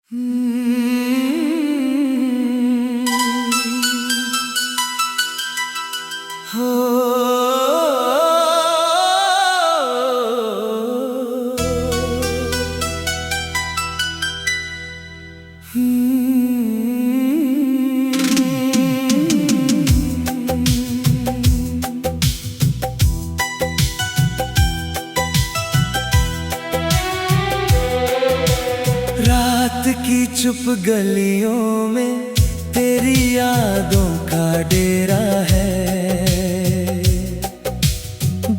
रात की चुप गलियों में तेरी यादों का डेरा है।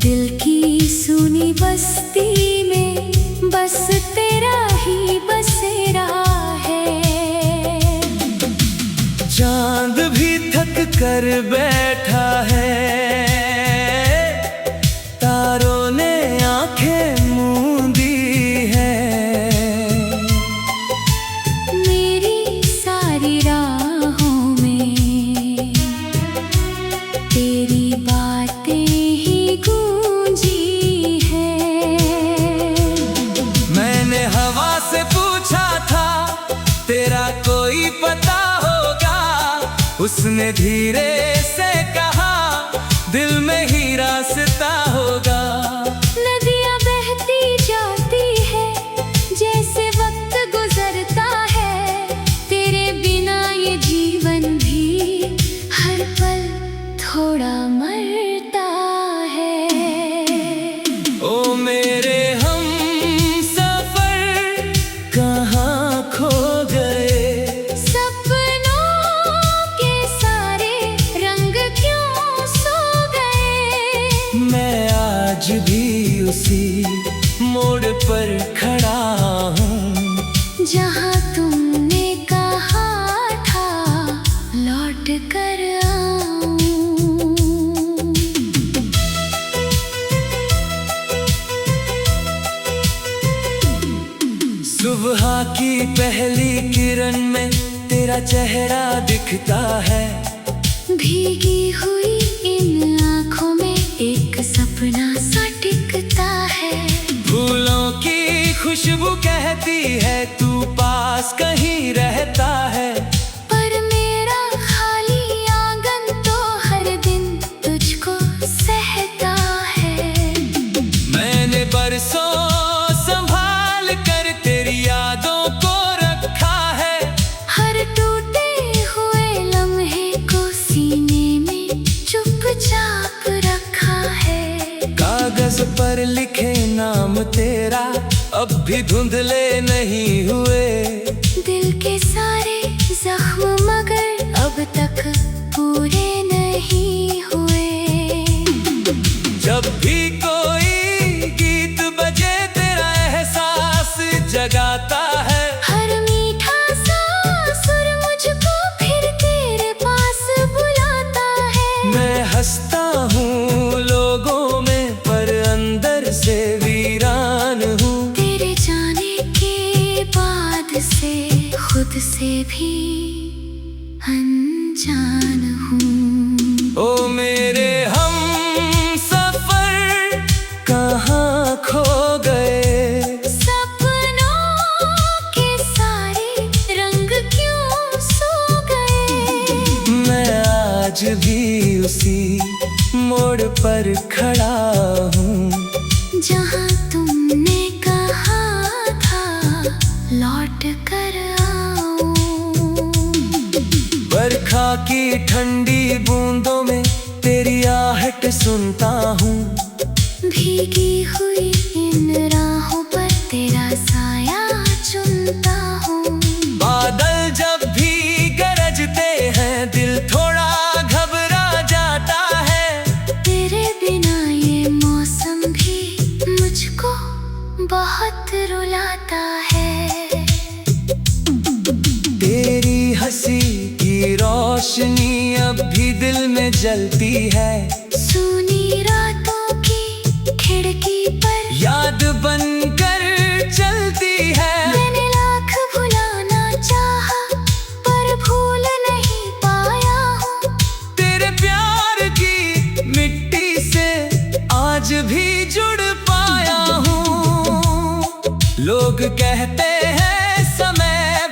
दिल की सुनी बस्ती में बस तेरा ही बसेरा है। चांद भी थक कर बैठा है, तारों ने आंखें मूंदी है। मेरी सारी राहों में तेरी बातें ही गूंजी है। मैंने हवा से पूछा था तेरा कोई पता होगा, उसने धीरे से कहा दिल में ही रास्ता होगा। नदियाँ बहती जाती है जैसे वक्त गुजरता है, तेरे बिना ये जीवन भी हर पल थोड़ा मरता है। ओ मेरे हम सफर कहाँ खो गए, सपनों के सारे रंग क्यों सो गए। मैं आज भी उसी मोड़ पर खड़ा हूँ जहाँ तुमने कहा था लौट कर आऊं। सुबह की पहली किरण में तेरा चेहरा दिखता है। भीगी हुई इन आँखों में एक सपना सा टिकता है। फूलों की खुशबू कहती है तू पास कहीं रहता है। पर मेरा खाली आंगन तो हर दिन तुझको सहता है। मैंने बरसों संभाल कर तेरी यादों को रखा है। हर टूटे हुए लम्हे को सीने में चुपचाप रखा है। कागज पर लिखे नाम तेरा अब भी धुंधले नहीं हुए। दिल के सारे जख्म मगर अब तक पूरे नहीं हुए। जब भी कोई गीत बजे तेरा एहसास जगाता है। हर मीठा सा सुर मुझको फिर तेरे पास बुलाता है। मैं हंसता हूँ लोगों में पर अंदर से वीरान हूँ। तेरे जाने के बाद से खुद से भी अनजान हूँ। ओ मेरे हम सफर कहाँ खो गए, सपनों के सारे रंग क्यों सो गए। मैं आज भी उसी मोड़ पर खड़ा हूँ जहाँ तुमने कहा था लौट कर आऊं। बरखा की ठंडी बूंदों में तेरी आहट सुनता हूँ। भीगी हुई इन राहों पर तेरा साया चुनता हूँ। बादल जब भी गरजते हैं दिल थोड़ा घबरा जाता है। तेरे बिना ये मौसम भी मुझको बहुत रुलाता है। तेरी हंसी की रोशनी अब भी दिल में जलती है। सूनी रातों की खिड़की पर याद बनकर चलती है। मैंने लाख भुलाना चाहा पर भूल नहीं पाया हूँ। तेरे प्यार की मिट्टी से आज भी जुड़ पाया हूँ। लोग कहते हैं समय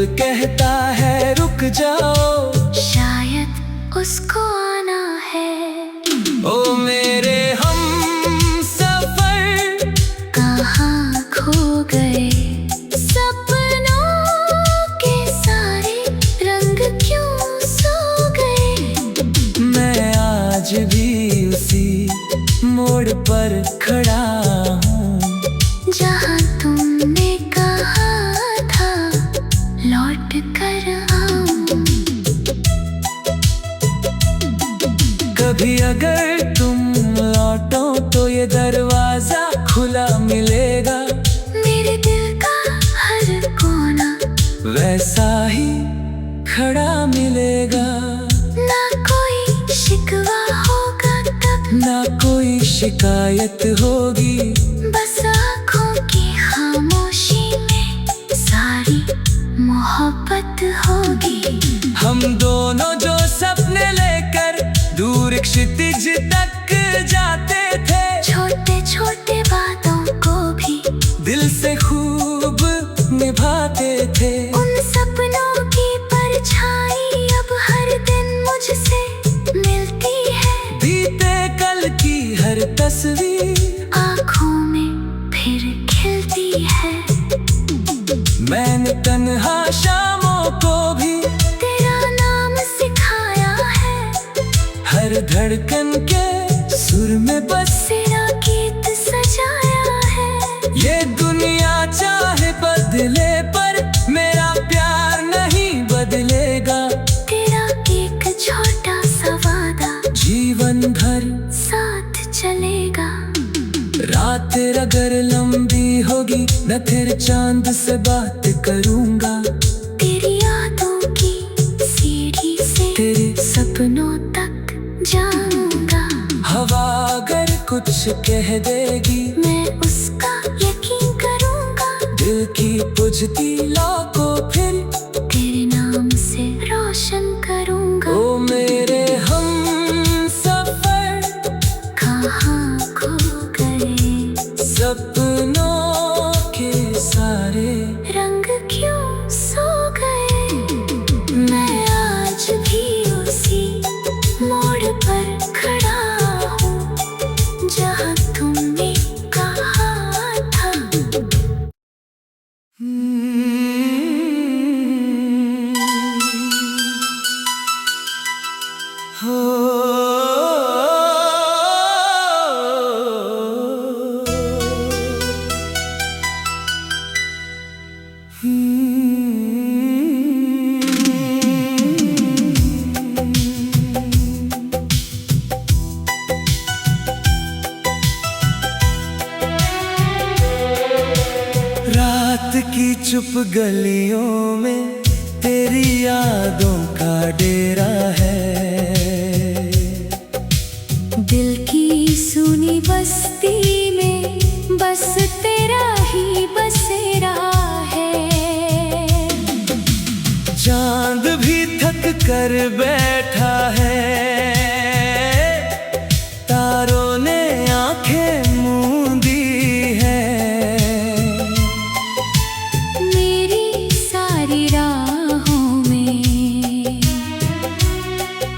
दिल कहता है रुक जाओ, शायद उसको आना है। ओ मेरे हम सफर, कहाँ खो गए? सपनों के सारे रंग क्यों सो गए? मैं आज भी उसी मोड़ पर खड़ा हूँ, जहाँ तुमने कहा था लौट कर आऊं। कभी अगर तुम लौटो तो ये दरवाजा खुला मिलेगा, मेरे दिल का हर कोना वैसा ही खड़ा मिलेगा। ना कोई शिकवा होगा तब, ना कोई शिकायत होगी, बस आँखों की खामोशी में सारी मोहब्बत होगी। हम दोनों जो सपने लेकर दूर क्षितिज तक जाते थे, छोटे छोटे बातों को भी दिल से खूब निभाते थे। उन सपनों की परछाई अब हर दिन मुझसे मिलती है। बीते कल की हर तस्वीर आँखों में फिर खिलती है। मैंने तन्हा शामों को भी तेरा नाम सिखाया है। हर धड़कन के सुर में बस तेरा गीत सजाया है। ये दुनिया चाहे बदले पर मेरा प्यार नहीं बदलेगा। तेरा एक छोटा सा वादा जीवन भर साथ चलेगा। रात अगर लंबी होगी मैं फिर चांद से बात करूंगा। तेरी यादों की सीढ़ी से तेरे सपनों तक जाऊंगा। हवा अगर कुछ कह देगी मैं उसका यकीन करूंगा। दिल की बुझती लौ को फिर तेरे नाम से रोशन करूंगा। ओ मेरे हम सफर, कहाँ खो गए? सपनों के सारे रंग क्यों सो गए? मैं आज भी उसी मोड़ पर खड़ा हूँ, जहाँ तुमने कहा था। रात की चुप गलियों में तेरी यादों का डेरा है। दिल की सुनी बस्ती में बस तेरा ही बसेरा है। चांद भी थक कर बैठा है, तारों ने आंखें मूंदी है। मेरी सारी राहों में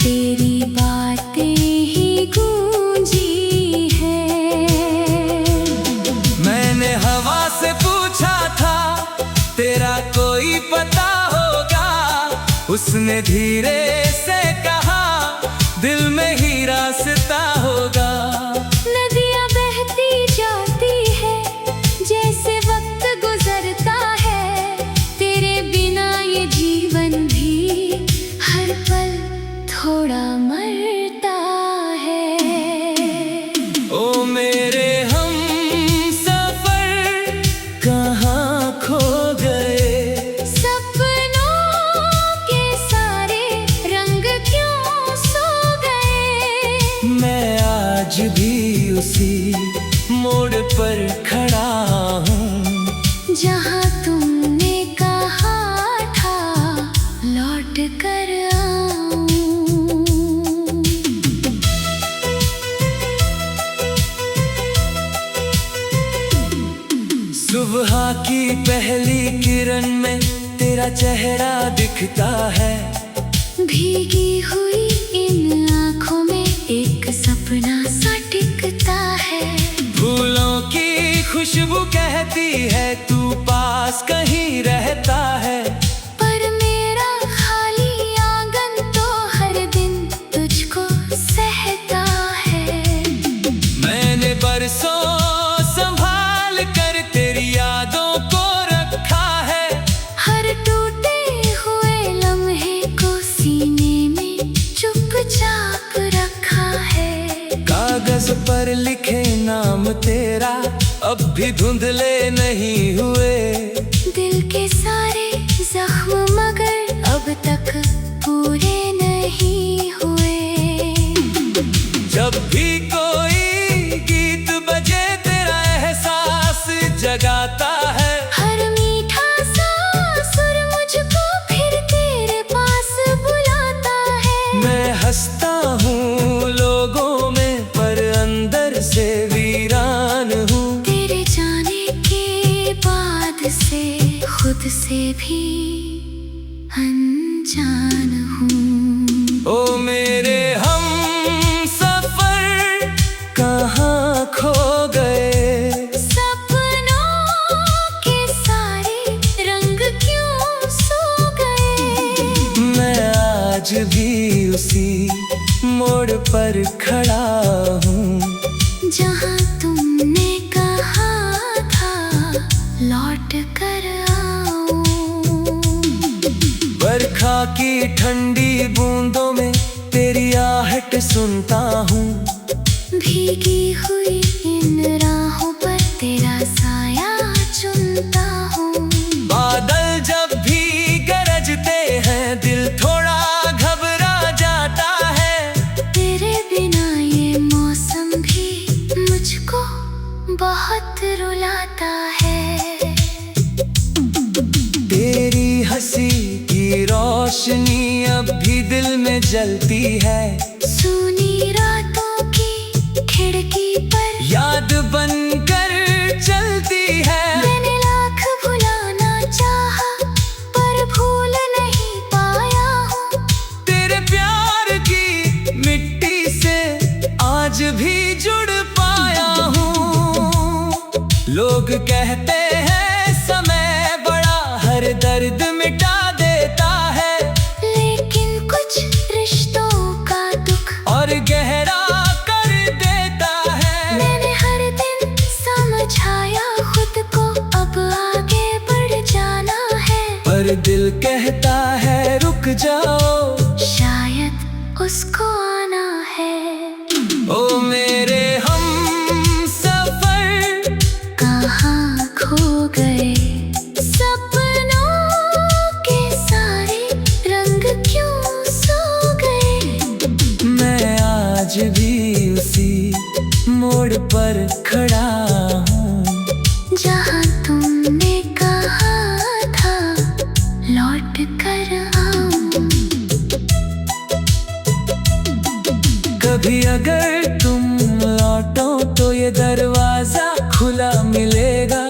तेरी बातें ही गूंजी है। मैंने हवा से पूछा था तेरा कोई पता होगा, उसने धीरे से कहा दिल में ही रास्ता होगा। नदियाँ बहती जाती है जैसे वक्त गुजरता है, तेरे बिना ये जीवन भी हर पल थोड़ा मरता है। ओ मेरे हम सफर, कहाँ खो गए? सपनों के सारे रंग क्यों सो गए? मैं आज भी उसी मोड़ पर खड़ा हूँ, जहाँ तुमने कहा था लौट कर आऊं। सुबह की पहली किरण में तेरा चेहरा दिखता है। भीगी हुई इन आँखों में एक सपना सा टिकता है। फूलों की खुशबू कहती है तू पास कहीं रहता है। पर मेरा खाली आंगन तो हर दिन तुझको सहता है। मैंने बरसों संभाल कर तेरी यादों को रखा है। हर टूटे हुए लम्हे को सीने में चुपचाप रखा है। कागज पर लिखे नाम तेरा अब भी धुंधले नहीं हुए। दिल के सारे जख्म मगर अब तक पूरे नहीं हुए। जब भी कोई गीत बजे तेरा एहसास जगाता है। हर मीठा सा सुर मुझको फिर तेरे पास बुलाता है। मैं हंसता हूँ लोगों में पर अंदर से वीरान हूँ। तेरे जाने के बाद से खुद से भी अनजान हूँ। ओ मेरे हम सफर कहाँ खो गए। सपनों के सारे रंग क्यों सो गए। मैं आज भी उसी मोड़ पर खड़ा हूँ जहाँ तुमने कहा था लौट कर आऊं। बरखा की ठंडी बूंदों में तेरी आहट सुनता हूँ। भीगी हुई इन राहों पर तेरा साया चुनता हूँ। बादल जब भी गरजते हैं दिल थोड़ा घबरा जाता है। तेरे बिना ये मौसम भी मुझको बहुत रुलाता है। तेरी हंसी की रोशनी अब भी दिल में जलती है। सूनी रातों की खिड़की पर याद बनकर चलती है। मैंने लाख भुलाना चाहा पर भूल नहीं पाया हूँ। तेरे प्यार की मिट्टी से आज भी जुड़ पाया हूँ। लोग कहते हैं समय बड़ा हर दर्द मिटा देता है। लेकिन कुछ रिश्तों का दुख और गहरा कर देता है। मैंने हर दिन समझाया खुद को अब आगे बढ़ जाना है। पर दिल कहता है रुक जाओ शायद उसको आना है। ओ मेरे हम सफर कहाँ खो गए। सपनों के सारे रंग क्यों सो गए। मैं आज भी उसी मोड़ पर खड़ा हूँ जहाँ तुमने कहा था लौट कर आऊं। कभी अगर तुम लौटो तो ये दरवाजा खुला मिलेगा।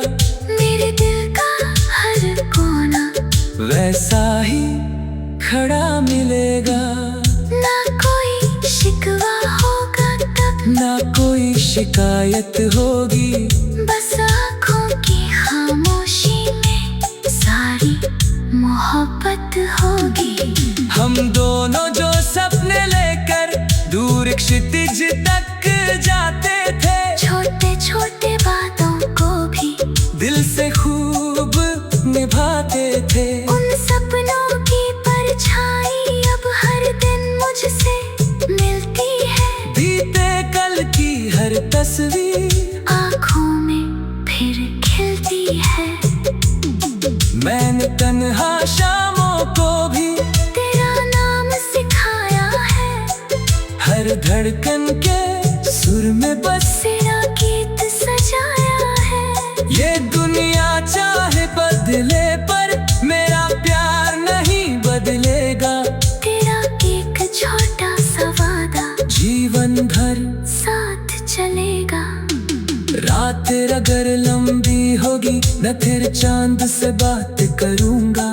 मेरे दिल का हर कोना वैसा ही खड़ा मिलेगा। ना कोई शिकवा होगा तब ना कोई शिकायत होगी। बस आँखों की खामोशी में सारी मोहब्बत होगी। हम दोनों जो सपने लेकर दूर क्षितिज तक जाते थे। छोटे छोटे बातों को भी दिल से खूब निभाते थे। उन सपनों की परछाई अब हर दिन मुझसे मिलती है। बीते कल की हर तस्वीर आँखों में फिर खिलती है। मैंने तन्हा शामों को भी तेरा नाम सिखाया है। हर धड़कन के सुर में बस तेरा गीत सजाया है। ये दुनिया चाहे बदले पर मेरा प्यार नहीं बदलेगा। तेरा एक छोटा सा वादा जीवन भर साथ चलेगा। रात अगर लंबी होगी मैं फिर चांद से बात करूंगा,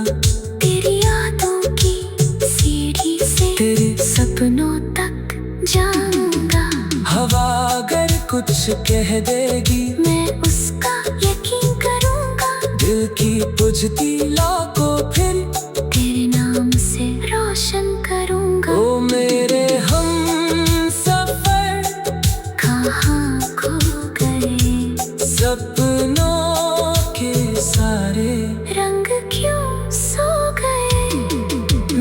तेरी यादों की सीढ़ी से तेरे सपनों तक जाऊंगा। हवा अगर कुछ कह देगी, मैं उसका यकीन करूंगा। दिल की बुझती लौ को फिर तेरे नाम से रोशन करूंगा। ओ मेरे हम सफर, कहाँ खो गए सपनों के सारे रंग क्यों सो गए।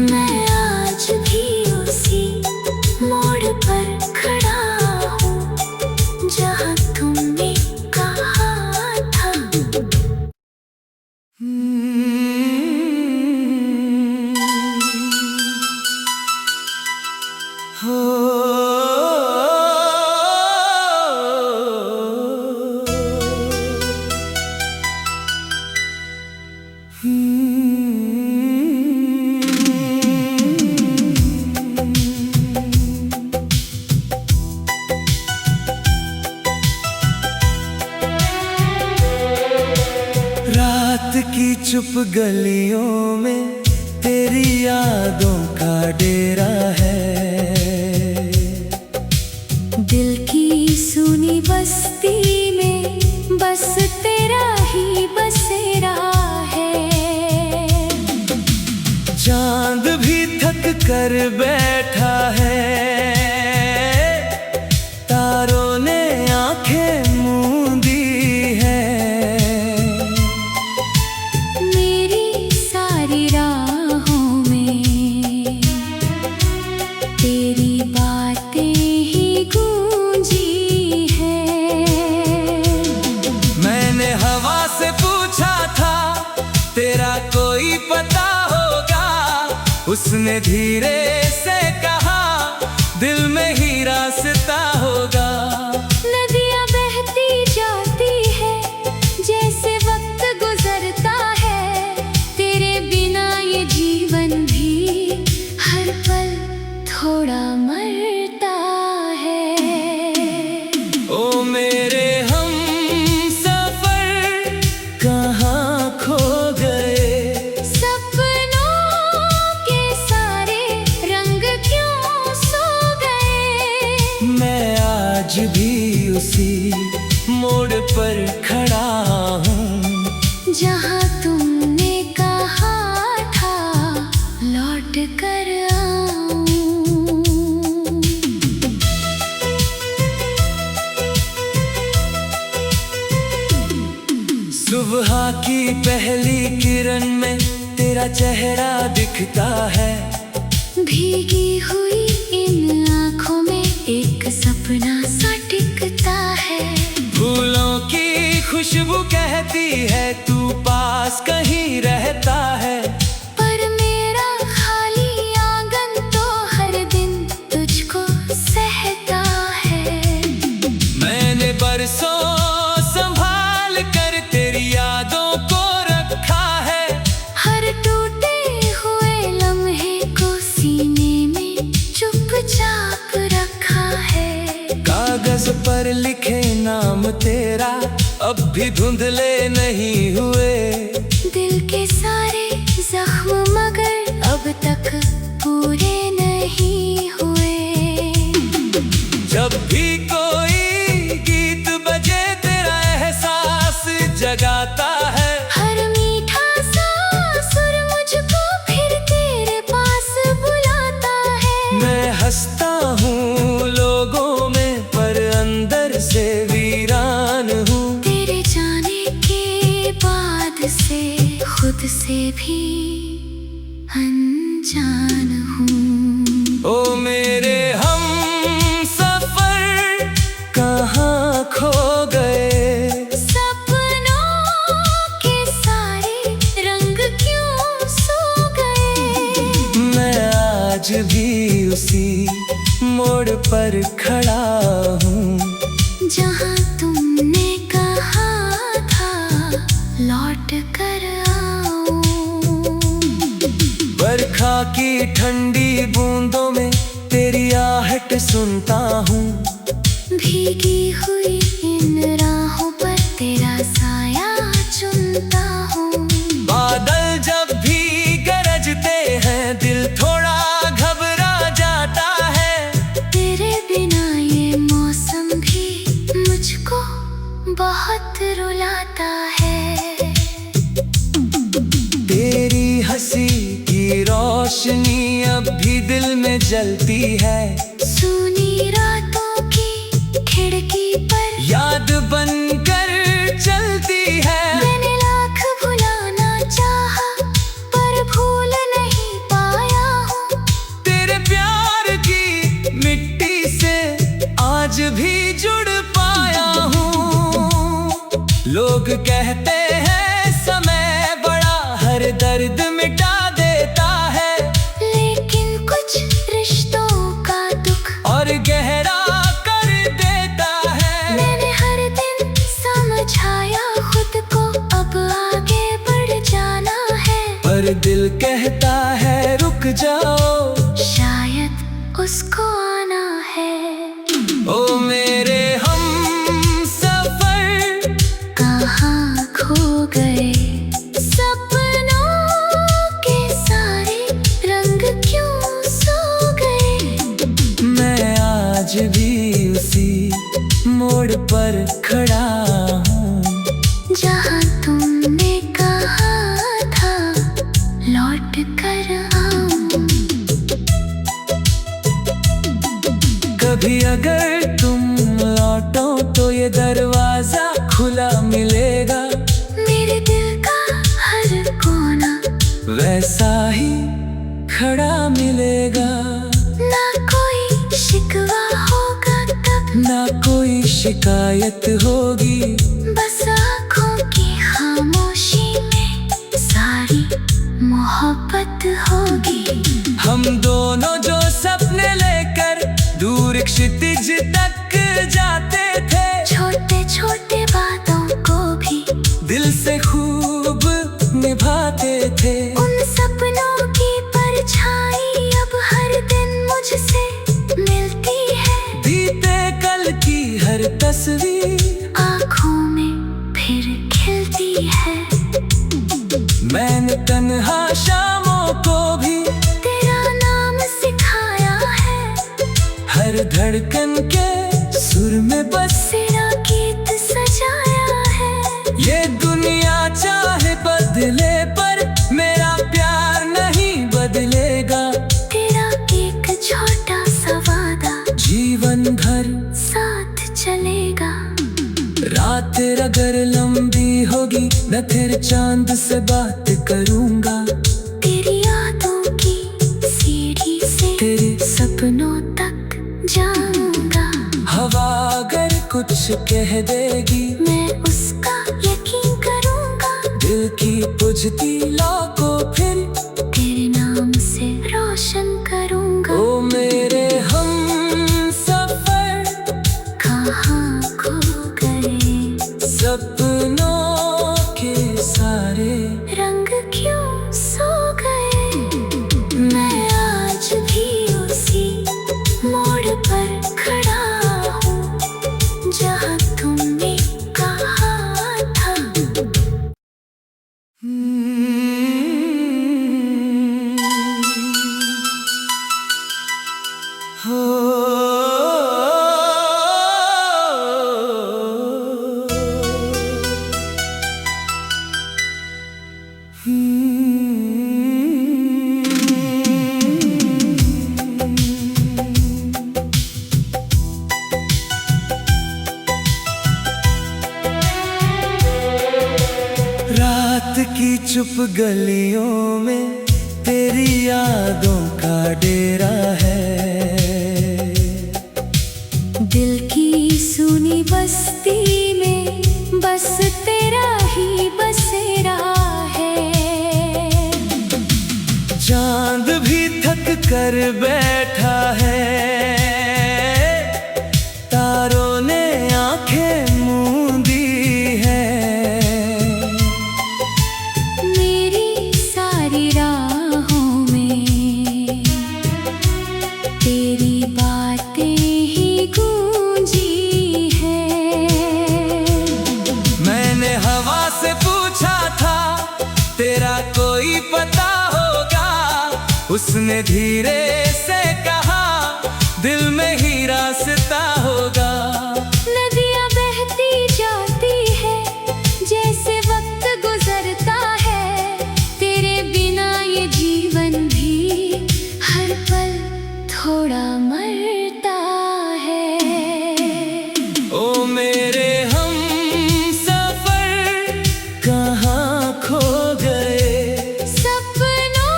मैं आज भी उसी मोड़ पर खड़ा हूँ जहाँ तुमने कहा था। रात की चुप गलियों में तेरी यादों का डेरा है। दिल की सुनी बस्ती में बस तेरा ही बसेरा है। चांद भी थक कर बैठा है, तारों ने आंखें मूंदी है। मेरी सारी राहों में तेरी बातें ही गूंजी है। मैंने हवा से पूछा था, तेरा कोई पता होगा। उसने धीरे से कहा, दिल में ही रास्ता होगा। नदियाँ बहती जाती है जैसे वक्त गुजरता है। तेरे बिना ये जीवन भी हर पल थोड़ा मरता है। ओ मेरे हम सफर, कहाँ खो गए सपनों के सारे रंग क्यों सो गए। मैं आज भी उसी मोड़ पर खड़ा हूँ जहाँ तुमने कहा था लौट कर आऊं। सुबह की पहली किरण में तेरा चेहरा दिखता है। भीगी हुई इन आँखों में एक सपना सा टिकता है। फूलों की खुशबू कहती है तू पास कहीं रहता है। पर मेरा खाली आंगन तो हर दिन तुझको सहता है। मैंने बरसों संभाल कर तेरी यादों को रखा है। हर टूटे हुए लम्हे को सीने में चुपचाप रखा है। कागज पर लिखे नाम तेरा अब भी धुंधले नहीं हुए। दिल के सारे जख्म मगर अब तक पूरे नहीं हुए। जब भी कोई गीत बजे तेरा एहसास जगाता है। हर मीठा सा सुर मुझको फिर तेरे पास बुलाता है। मैं हंसता हूँ लोगों में पर अंदर से वीरान हूँ। तेरे जाने के बाद से खुद से भी अनजान हूँ। ओ मेरे हम सफर, कहाँ खो गए सपनों के सारे रंग क्यों सो गए। मैं आज भी उसी मोड़ पर खड़ा हूँ जहाँ तुमने कहा था लौट कर आऊं। बरखा की ठंडी बूंदों में तेरी आहट सुनता हूँ। भीगी हुई इन राहों पर तेरा साया चुन सुनता हूँ। बादल जब भी गरजते हैं दिल थोड़ा घबरा जाता है। तेरे बिना ये मौसम भी मुझको बहुत रुलाता है। तेरी हंसी की रोशनी अब भी दिल में जलती है। सूनी रातों की खिड़की पर याद बनकर चलती है। मैंने लाख भुलाना चाहा पर भूल नहीं पाया हूँ। तेरे प्यार की मिट्टी से आज भी जुड़ पाया हूँ। लोग कहते हैं समय बड़ा हर दर्द मिटा देता है, लेकिन कुछ रिश्तों का दुख और गहरा कर देता है। मैंने हर दिन समझाया खुद को अब आगे बढ़ जाना है, पर दिल कहता है रुक जाओ, शायद उसको आना है। ओ मेरे हम सफर कहाँ खो गए सपनों के सारे रंग क्यों सो गए। मैं आज भी उसी मोड़ पर खड़ा हूँ, जहाँ तुमने कहा था लौट कर आऊं। कभी अगर तुम लौटो तो ये दरवाजा खुला मिलेगा। मेरे दिल का हर कोना वैसा ही खड़ा मिलेगा। ना कोई शिकवा होगा तब, ना कोई शिकायत होगी। बस आँखों की खामोशी में सारी मोहब्बत होगी। हम दोनों जो सपने लेकर दूर क्षितिज तक जाते थे, छोटे छोटे बातों को भी दिल से खूब निभाते थे। उन सपनों की परछाई अब हर दिन मुझसे मिलती है। बीते कल की हर तस्वीर आँखों में फिर खिलती है। मैंने तन्हा शामों को भी तेरा नाम सिखाया है, हर धड़कन के सुर में बस तेरा गीत सजाया है। ये दुनिया चाहे बदले पर मेरा प्यार नहीं बदलेगा। तेरा एक छोटा सा वादा जीवन भर साथ चलेगा। रात अगर लंबी होगी मैं फिर चांद से बात करूंगा। तेरी यादों की सीढ़ी से तेरे सपनों तक जाऊंगा। हवा अगर कुछ कह देगी मैं उसका यकीन करूंगा। दिल की बुझती लौ को फिर तेरे नाम से रोशन करूंगा। ओ मेरे हम सफर कहाँ खो गए सपनों के सारे रंग क्यों सो गए। मैं आज भी उसी मोड़ पर खड़ा हूँ, जहाँ तुमने कहा था। रात की चुप गलियों में तेरी यादों का डेरा है। दिल की सुनी बस्ती में बस तेरा ही बसेरा है। चांद भी थक कर बैठा है, तारों ने आंखें मूंदी है। मेरी सारी राहों में तेरी बातें ही गूंजी है। मैंने हवा से पूछा उसने धीरे से कहा, दिल में ही रास्ता होगा। नदियाँ बहती जाती है, जैसे वक्त गुजरता है, तेरे बिना ये जीवन भी हर पल थोड़ा मरता है। ओ मेरे हम सफर कहाँ खो गए, सपनों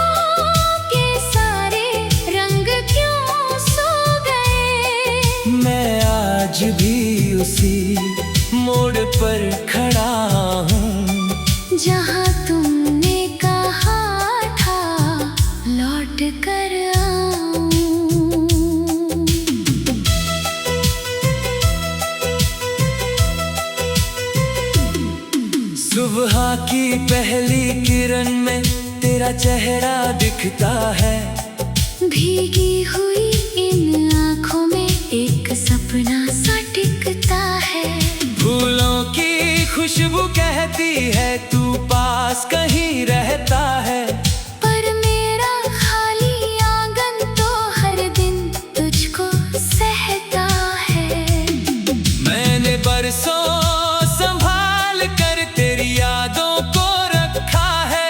के सारे रंग क्यों सो गए। मैं आज भी उसी मोड़ पर खड़ा हूँ, जहाँ तुमने कहा था लौट कर आऊं। सुबह की पहली किरण में तेरा चेहरा दिखता है। भीगी हुई इन आँखों में एक सपना सा टिकता है। फूलों की खुशबू कहती है तू पास कहीं रहता है। पर मेरा खाली आंगन तो हर दिन तुझको सहता है। मैंने बरसों संभाल कर तेरी यादों को रखा है।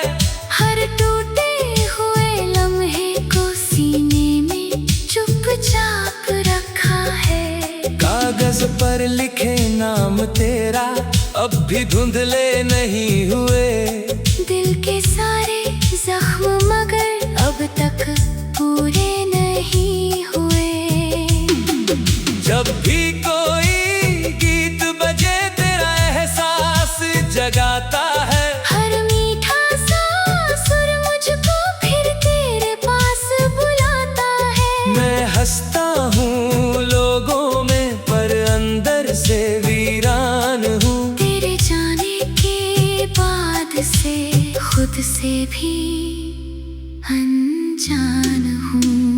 हर टूटे हुए लम्हे को सीने में चुपचाप रखा है। कागज पर लिखे नाम तेरा अब भी धुंधले नहीं हुए। दिल के सारे जख्म मगर अब तक पूरे नहीं हुए। जब भी कोई गीत बजे तेरा एहसास जगाता है। हर मीठा सा सुर मुझको फिर तेरे पास बुलाता है। मैं हंसता हूँ लोगों में पर अंदर से वीरान हूँ। तेरे जाने के बाद से खुद से भी अनजान हूँ।